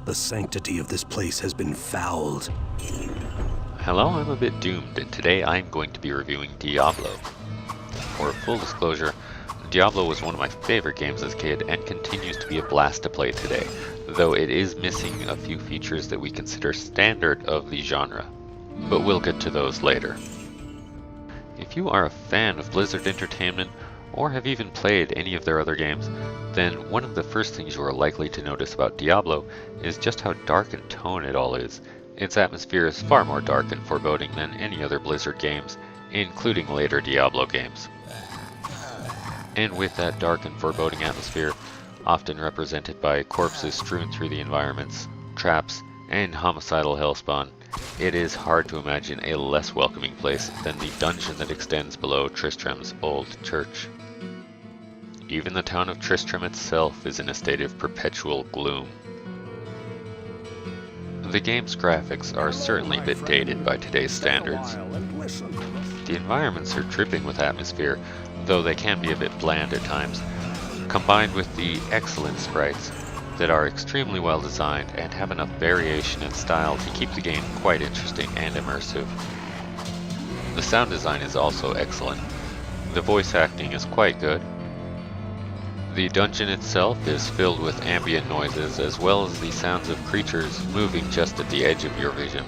The sanctity of this place has been fouled. Hello, I'm a bit doomed, and today I'm going to be reviewing Diablo. For full disclosure, Diablo was one of my favorite games as a kid and continues to be a blast to play today, though it is missing a few features that we consider standard of the genre. But we'll get to those later. If you are a fan of Blizzard Entertainment, or have even played any of their other games, then one of the first things you are likely to notice about Diablo is just how dark in tone it all is. Its atmosphere is far more dark and foreboding than any other Blizzard games, including later Diablo games. And with that dark and foreboding atmosphere, often represented by corpses strewn through the environments, traps, and homicidal hellspawn, it is hard to imagine a less welcoming place than the dungeon that extends below Tristram's old church. Even the town of Tristram itself is in a state of perpetual gloom. The game's graphics are certainly a bit dated by today's standards. The environments are dripping with atmosphere, though they can be a bit bland at times, combined with the excellent sprites that are extremely well designed and have enough variation in style to keep the game quite interesting and immersive. The sound design is also excellent. The voice acting is quite good. The dungeon itself is filled with ambient noises as well as the sounds of creatures moving just at the edge of your vision.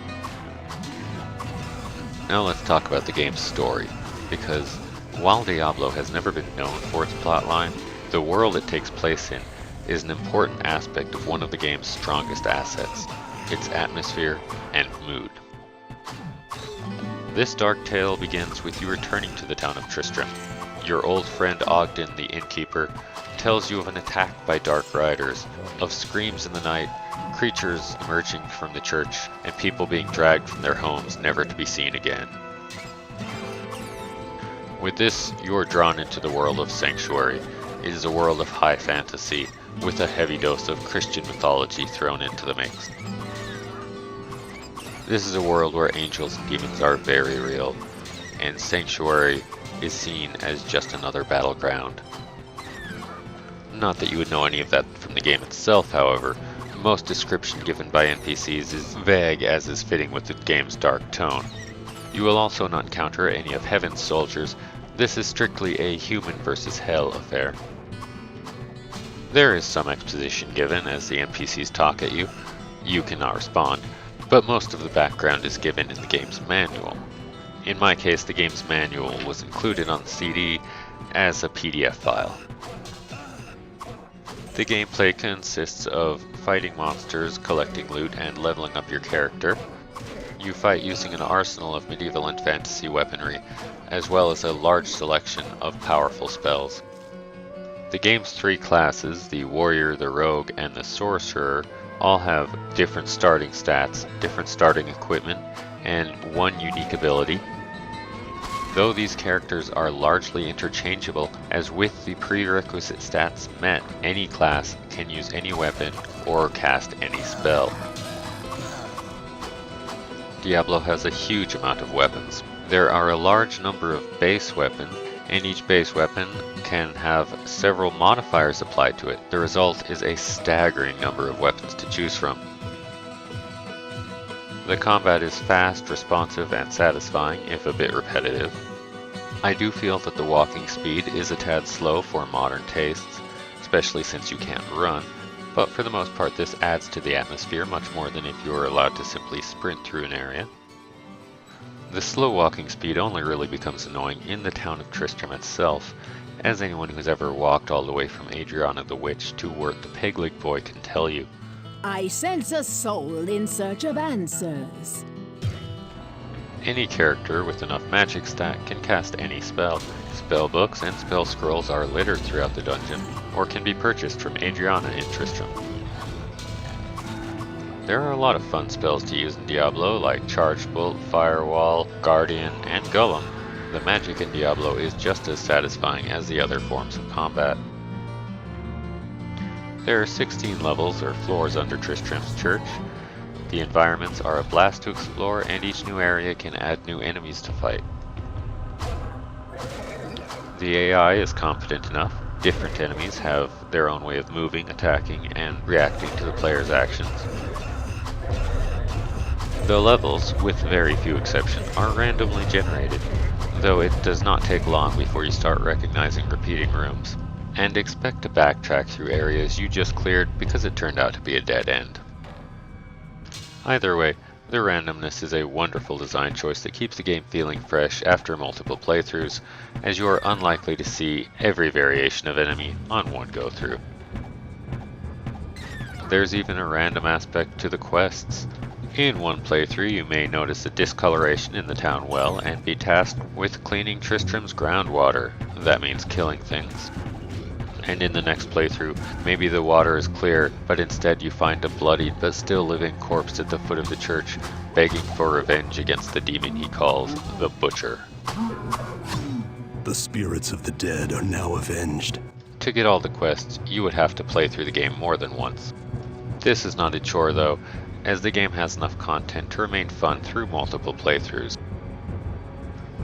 Now let's talk about the game's story, because while Diablo has never been known for its plotline, the world it takes place in is an important aspect of one of the game's strongest assets, its atmosphere and mood. This dark tale begins with you returning to the town of Tristram. Your old friend Ogden, the innkeeper, tells you of an attack by dark riders, of screams in the night, creatures emerging from the church, and people being dragged from their homes never to be seen again. With this, you are drawn into the world of Sanctuary. It is a world of high fantasy, with a heavy dose of Christian mythology thrown into the mix. This is a world where angels and demons are very real, and Sanctuary is seen as just another battleground. Not that you would know any of that from the game itself, however. Most description given by NPCs is vague, as is fitting with the game's dark tone. You will also not encounter any of Heaven's soldiers. This is strictly a human versus hell affair. There is some exposition given as the NPCs talk at you. You cannot respond, but most of the background is given in the game's manual. In my case, the game's manual was included on the CD as a PDF file. The gameplay consists of fighting monsters, collecting loot, and leveling up your character. You fight using an arsenal of medieval and fantasy weaponry, as well as a large selection of powerful spells. The game's three classes, the warrior, the rogue, and the sorcerer, all have different starting stats, different starting equipment, and one unique ability. Though these characters are largely interchangeable, as with the prerequisite stats met, any class can use any weapon or cast any spell. Diablo has a huge amount of weapons. There are a large number of base weapons, and each base weapon can have several modifiers applied to it. The result is a staggering number of weapons to choose from. The combat is fast, responsive, and satisfying, if a bit repetitive. I do feel that the walking speed is a tad slow for modern tastes, especially since you can't run, but for the most part this adds to the atmosphere much more than if you were allowed to simply sprint through an area. The slow walking speed only really becomes annoying in the town of Tristram itself, as anyone who's ever walked all the way from Adriana the Witch to Wirt the Pegleg Boy can tell you. I sense a soul in search of answers. Any character with enough magic stat can cast any spell. Spell books and spell scrolls are littered throughout the dungeon, or can be purchased from Adriana in Tristram. There are a lot of fun spells to use in Diablo, like Charge Bolt, Firewall, Guardian, and Golem. The magic in Diablo is just as satisfying as the other forms of combat. There are 16 levels or floors under Tristram's church. The environments are a blast to explore, and each new area can add new enemies to fight. The AI is confident enough. Different enemies have their own way of moving, attacking, and reacting to the player's actions. The levels, with very few exceptions, are randomly generated, though it does not take long before you start recognizing repeating rooms, and expect to backtrack through areas you just cleared because it turned out to be a dead end. Either way, the randomness is a wonderful design choice that keeps the game feeling fresh after multiple playthroughs, as you are unlikely to see every variation of enemy on one go through. There's even a random aspect to the quests. In one playthrough you may notice a discoloration in the town well and be tasked with cleaning Tristram's groundwater. That means killing things. And in the next playthrough, maybe the water is clear, but instead you find a bloodied but still living corpse at the foot of the church, begging for revenge against the demon he calls the Butcher. The spirits of the dead are now avenged. To get all the quests, you would have to play through the game more than once. This is not a chore though, as the game has enough content to remain fun through multiple playthroughs.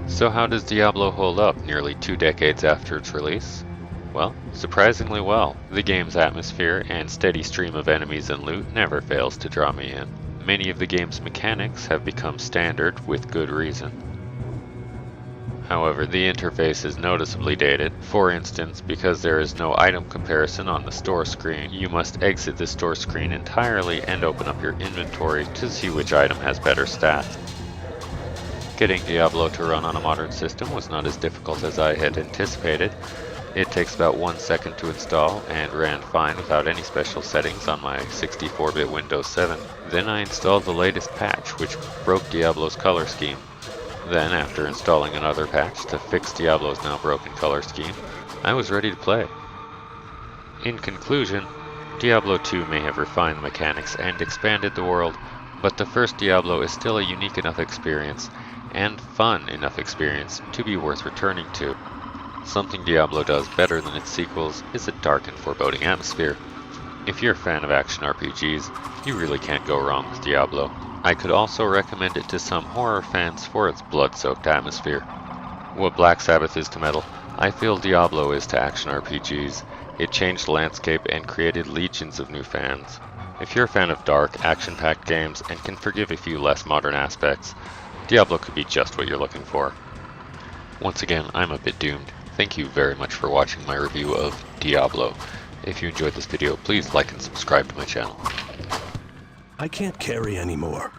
So how does Diablo hold up nearly 2 decades after its release? Well, surprisingly well. The game's atmosphere and steady stream of enemies and loot never fails to draw me in. Many of the game's mechanics have become standard with good reason. However, the interface is noticeably dated. For instance, because there is no item comparison on the store screen, you must exit the store screen entirely and open up your inventory to see which item has better stats. Getting Diablo to run on a modern system was not as difficult as I had anticipated. It takes about 1 second to install and ran fine without any special settings on my 64-bit Windows 7. Then I installed the latest patch, which broke Diablo's color scheme. Then, after installing another patch to fix Diablo's now broken color scheme, I was ready to play. In conclusion, Diablo 2 may have refined the mechanics and expanded the world, but the first Diablo is still a unique enough experience and fun enough experience to be worth returning to. Something Diablo does better than its sequels is a dark and foreboding atmosphere. If you're a fan of action RPGs, you really can't go wrong with Diablo. I could also recommend it to some horror fans for its blood-soaked atmosphere. What Black Sabbath is to metal, I feel Diablo is to action RPGs. It changed the landscape and created legions of new fans. If you're a fan of dark, action-packed games and can forgive a few less modern aspects, Diablo could be just what you're looking for. Once again, I'm a bit doomed. Thank you very much for watching my review of Diablo. If you enjoyed this video, please like and subscribe to my channel. I can't carry anymore.